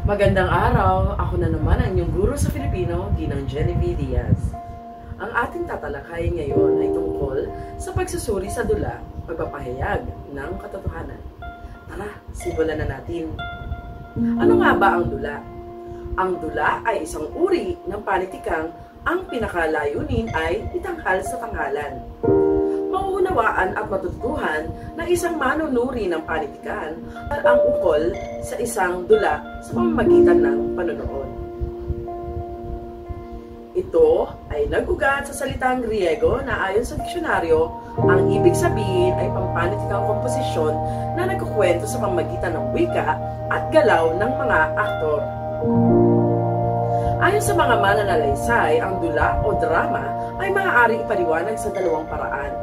Magandang araw! Ako na naman ang inyong guro sa Filipino, Ginang Genevieve Diaz. Ang ating tatalakayin ngayon ay tungkol sa pagsusuri sa dula, pagpapahayag ng katotohanan. Tara, simulan na natin. Ano nga ba ang dula? Ang dula ay isang uri ng panitikang ang pinakalayunin ay itanghal sa tanghalan. Mauunawaan at matutuhan na isang manunuri ng panitikan ang ukol sa isang dula sa pamamagitan ng panonood. Ito ay nag-ugat sa salitang Griego na ayon sa diksyonaryo, ang ibig sabihin ay pampanitikang komposisyon na nagkukwento sa pamamagitan ng wika at galaw ng mga aktor. Ayon sa mga mananalaysay, ang dula o drama ay maaaring ipaliwanag sa dalawang paraan.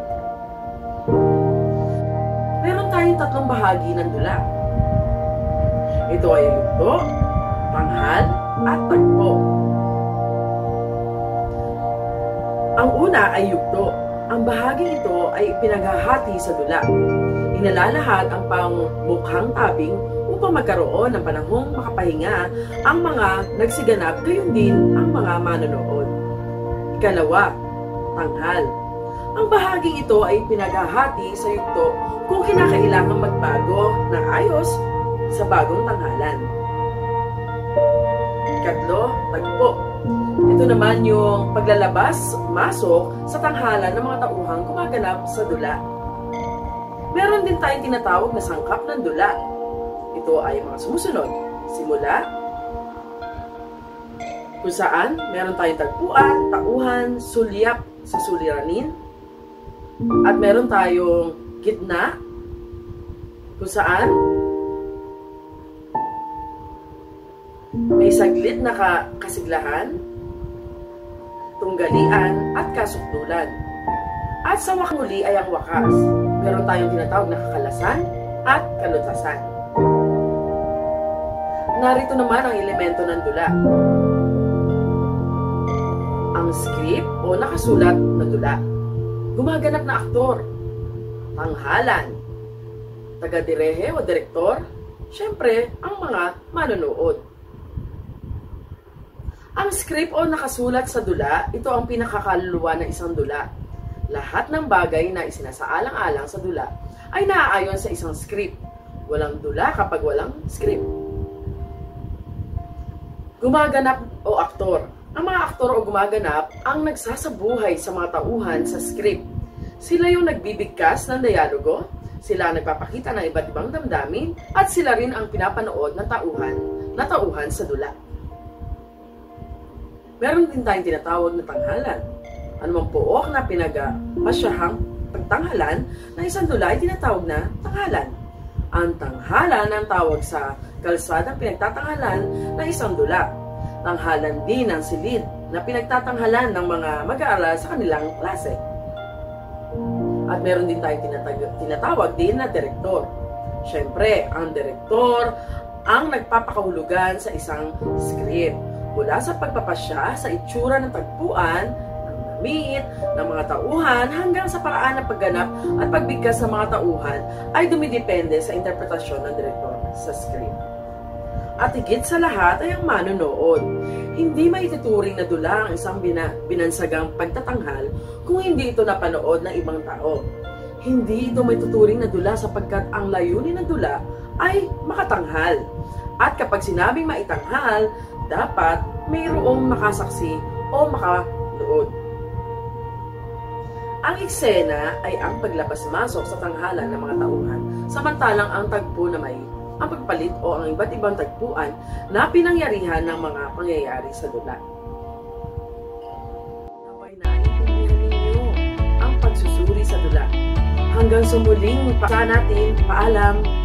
Meron tayong tatlong bahagi ng dula. Ito ay yugto, tanghal, at tagpo. Ang una ay yugto. Ang bahagi ito ay pinaghahati sa dula. Inalalahad ang pangmukhang tabing upang magkaroon ng panahong makapahinga ang mga nagsiganap, gayon din ang mga manonood. Ikalawa, tanghal. Ang bahaging ito ay pinaghahati sa yugto kung kinakailangang magbago ng ayos sa bagong tanghalan. Ikatlo, tagpo. Ito naman yung paglalabas-masok sa tanghalan ng mga tauhang gumaganap sa dula. Meron din tayong tinatawag na sangkap ng dula. Ito ay mga sumusunod. Simula, kung saan meron tayong tagpuan, tauhan, sulyap sa suliranin, at meron tayong gitna, kung saan may saglit na kasiglahan, tunggalian, at kasukdulan. At sa wakuli ay ang wakas. Meron tayong tinatawag na kakalasan at kalutasan. Narito naman ang elemento ng dula. Ang script o nakasulat na dula. Gumaganap na aktor, tanghalan, taga-direhe o direktor, syempre, ang mga manonood. Ang script o nakasulat sa dula, ito ang pinakakaluluwa ng isang dula. Lahat ng bagay na isinasaalang-alang sa dula ay naaayon sa isang script. Walang dula kapag walang script. Gumaganap o aktor. Ang mga aktor o gumaganap ang nagsasabuhay sa mga tauhan sa script. Sila yung nagbibigkas ng dialogo, sila ang nagpapakita ng iba't ibang damdamin, at sila rin ang pinapanood ng tauhan sa dula. Meron din tayong tinatawag na tanghalan. Anumang pook na pinag-pasyahang pagtanghalan na isang dula ay tinatawag na tanghalan. Ang tanghalan ang tawag sa kalsadang pinagtatanghalan na isang dula. Tanghalan din ang silid na pinagtatanghalan ng mga mag-aaral sa kanilang klase. At meron din tayong tinatawag din na direktor. Siyempre, ang direktor ang nagpapakahulugan sa isang script. Mula sa pagpapasya sa itsura ng tagpuan, ng damit, ng mga tauhan, hanggang sa paraan ng pagganap at pagbigkas ng mga tauhan ay dumidepende sa interpretasyon ng direktor sa script. At higit sa lahat ay ang manonood. Hindi maituturing na dula ang isang binansagang pagtatanghal kung hindi ito napanood ng ibang tao. Hindi ito maituturing na dula sapagkat ang layunin ng dula ay makatanghal. At kapag sinabing maitanghal, dapat mayroong makasaksi o makanood. Ang eksena ay ang paglabas-masok sa tanghalan ng mga tauhan, samantalang ang tagpo na may ang pagpalit o ang iba't ibang tagpuan na pinangyarihan ng mga pangyayari sa dula. Naway naiintindihan ninyo ang pagsusuri sa dula. Hanggang sa muling natin, paalam!